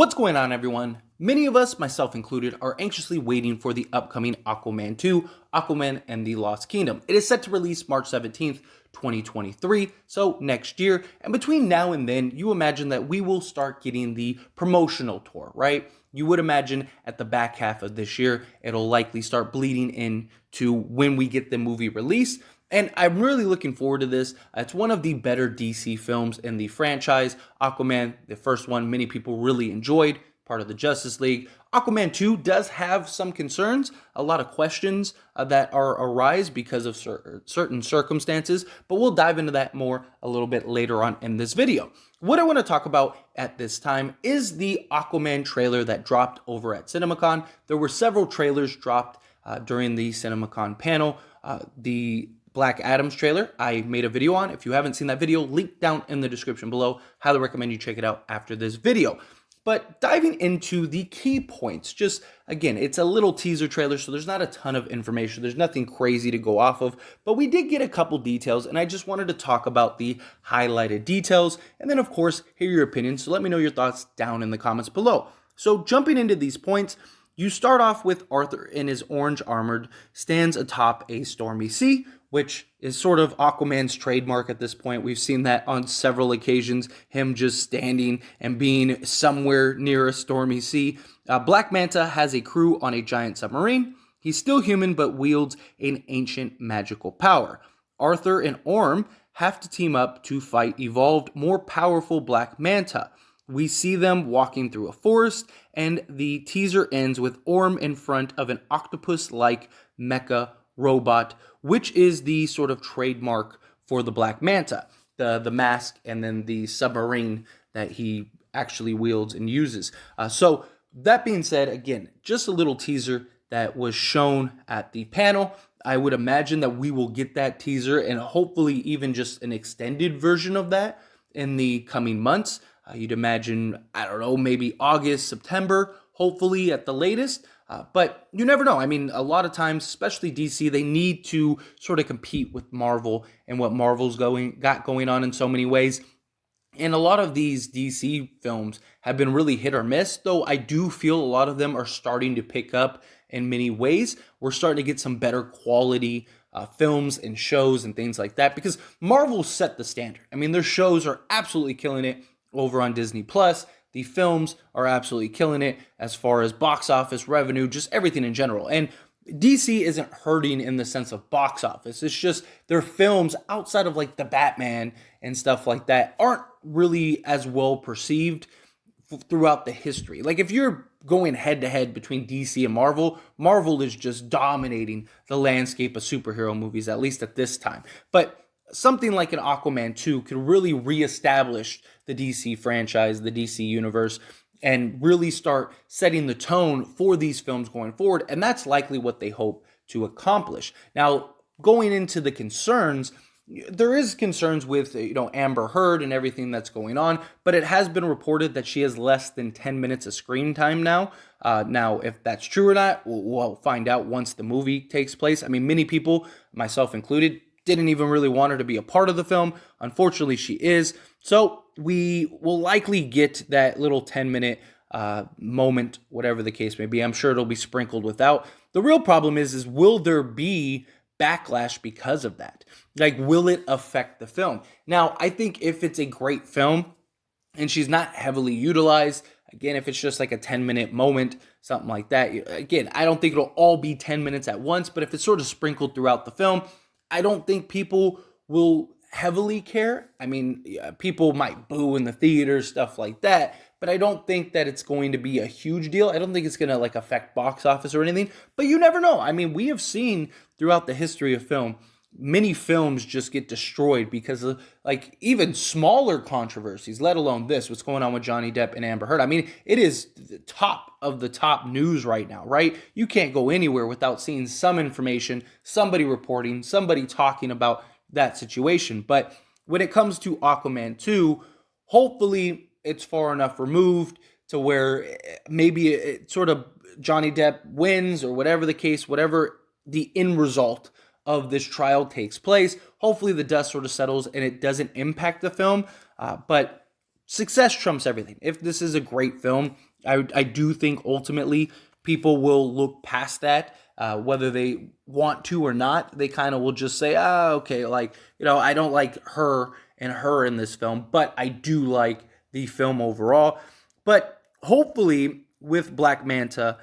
What's going on, everyone? Many of us, myself included, are anxiously waiting for the upcoming Aquaman 2, Aquaman and the Lost Kingdom. It is set to release March 17th, 2023, so next year. And between now and then, you imagine that we will start getting the promotional tour, right? You would imagine at the back half of this year, it'll likely start bleeding into when we get the movie released. And I'm really looking forward to this. It's one of the better DC films in the franchise. Aquaman, the first one, many people really enjoyed, part of the Justice League. Aquaman 2 does have some concerns, a lot of questions that arise because of certain circumstances, but we'll dive into that more a little bit later on in this video. What I want to talk about at this time is the Aquaman trailer that dropped over at Cinemacon. There were several trailers dropped during the Cinemacon panel. The Black Adam's trailer I made a video on. If you haven't seen that video, link down in the description below. Highly recommend you check it out after this video. But diving into the key points, just again, it's a little teaser trailer, so there's not a ton of information. There's nothing crazy to go off of, but we did get a couple details, and I just wanted to talk about the highlighted details, and then of course, hear your opinions. So let me know your thoughts down in the comments below. So jumping into these points, you start off with Arthur in his orange armored, stands atop a stormy sea, which is sort of Aquaman's trademark at this point. We've seen that on several occasions, him just standing and being somewhere near a stormy sea. Black Manta has a crew on a giant submarine. He's still human, but wields an ancient magical power. Arthur and Orm have to team up to fight evolved, more powerful Black Manta. We see them walking through a forest, and the teaser ends with Orm in front of an octopus-like mecha robot, which is the sort of trademark for the Black Manta, the mask and then the submarine that he actually wields and uses. So that being said, again, just a little teaser that was shown at the panel. I would imagine that we will get that teaser and hopefully even just an extended version of that in the coming months. You'd imagine, I don't know, maybe August, September, hopefully at the latest. But you never know. I mean, a lot of times, especially DC, they need to sort of compete with Marvel and what Marvel's got going on in so many ways. And a lot of these DC films have been really hit or miss, though I do feel a lot of them are starting to pick up in many ways. We're starting to get some better quality films and shows and things like that because Marvel set the standard. I mean, their shows are absolutely killing it over on Disney Plus. The films are absolutely killing it as far as box office, revenue, just everything in general. And DC isn't hurting in the sense of box office. It's just their films outside of like the Batman and stuff like that aren't really as well perceived throughout the history. Like if you're going head to head between DC and Marvel, Marvel is just dominating the landscape of superhero movies, at least at this time. But something like an Aquaman 2 could really reestablish the DC franchise, the DC universe, and really start setting the tone for these films going forward. And that's likely what they hope to accomplish. Now, going into the concerns, there is concerns with, Amber Heard and everything that's going on, but it has been reported that she has less than 10 minutes of screen time now. Now, if that's true or not, we'll find out once the movie takes place. I mean, many people, myself included, didn't even really want her to be a part of the film. Unfortunately, she is. So we will likely get that little 10-minute moment, whatever the case may be. I'm sure it'll be sprinkled without. The real problem is will there be backlash because of that? Like, will it affect the film? Now, I think if it's a great film and she's not heavily utilized, again, if it's just like a 10-minute moment, something like that, again, I don't think it'll all be 10 minutes at once, but if it's sort of sprinkled throughout the film, I don't think people will heavily care. I mean, people might boo in the theater, stuff like that, but I don't think that it's going to be a huge deal. I don't think it's going to like affect box office or anything, but you never know. I mean, we have seen throughout the history of film, many films just get destroyed because of like even smaller controversies, let alone what's going on with Johnny Depp and Amber Heard. I mean, it is the top of the top news right now, right? You can't go anywhere without seeing some information, somebody reporting, somebody talking about that situation. But when it comes to Aquaman 2, hopefully it's far enough removed to where maybe it sort of Johnny Depp wins or whatever the case, whatever the end result of this trial takes place. Hopefully the dust sort of settles and it doesn't impact the film. But success trumps everything. If this is a great film, I do think ultimately people will look past that, whether they want to or not. They kind of will just say, okay, like, I don't like her and her in this film, but I do like the film overall. But hopefully, with Black Manta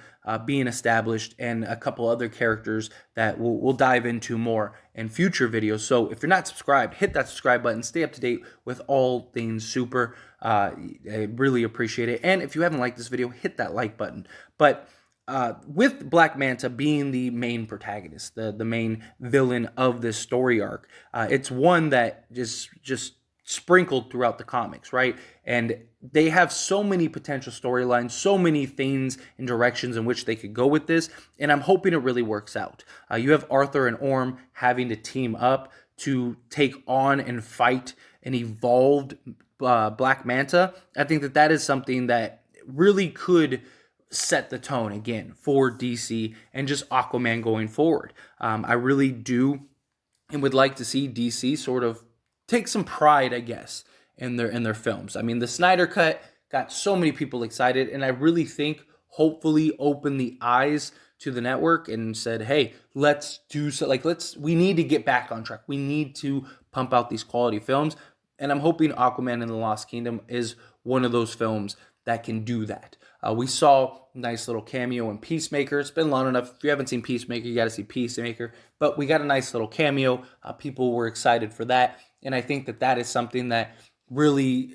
being established and a couple other characters that we'll dive into more in future videos. So if you're not subscribed, hit that subscribe button. Stay up to date with all things super. I really appreciate it. And if you haven't liked this video, hit that like button. But with Black Manta being the main protagonist, the main villain of this story arc, it's one that just sprinkled throughout the comics, right? And they have so many potential storylines, so many things and directions in which they could go with this, and I'm hoping it really works out. You have Arthur and Orm having to team up to take on and fight an evolved Black Manta. I think that is something that really could set the tone again for DC and just Aquaman going forward. I really do and would like to see DC sort of take some pride, I guess, in their films. I mean, the Snyder Cut got so many people excited, and I really think hopefully opened the eyes to the network and said, hey, let's do so. Like, we need to get back on track. We need to pump out these quality films. And I'm hoping Aquaman and the Lost Kingdom is one of those films that can do that. We saw a nice little cameo in Peacemaker. It's been long enough. If you haven't seen Peacemaker, you got to see Peacemaker. But we got a nice little cameo. People were excited for that. And I think that is something that really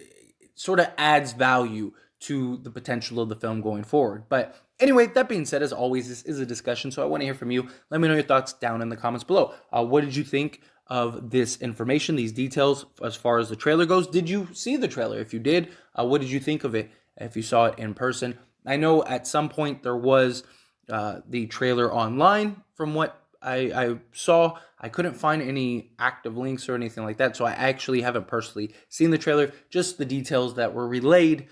sort of adds value to the potential of the film going forward. But anyway, that being said, as always, this is a discussion, so I want to hear from you. Let me know your thoughts down in the comments below. What did you think of this information, these details, as far as the trailer goes? Did you see the trailer? If you did, what did you think of it if you saw it in person? I know at some point there was the trailer online from what I saw. I couldn't find any active links or anything like that, so I actually haven't personally seen the trailer, just the details that were relayed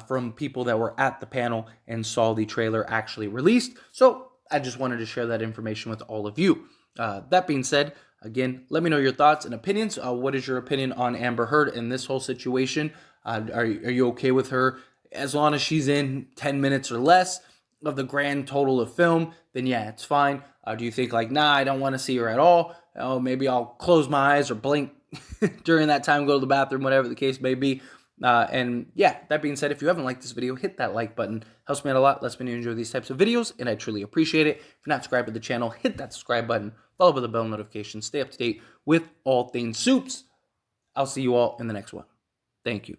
from people that were at the panel and saw the trailer actually released. So I just wanted to share that information with all of you. That being said, again, let me know your thoughts and opinions. What is your opinion on Amber Heard in this whole situation? Are you okay with her as long as she's in 10 minutes or less of the grand total of film? Then yeah, it's fine. Do you think like, nah, I don't want to see her at all? Oh, maybe I'll close my eyes or blink during that time, go to the bathroom, whatever the case may be. And yeah, that being said, if you haven't liked this video, hit that like button. Helps me out a lot. Lets me know you enjoy these types of videos, and I truly appreciate it. If you're not subscribed to the channel, hit that subscribe button. Follow with the bell notifications. Stay up to date with all things Supes. I'll see you all in the next one. Thank you.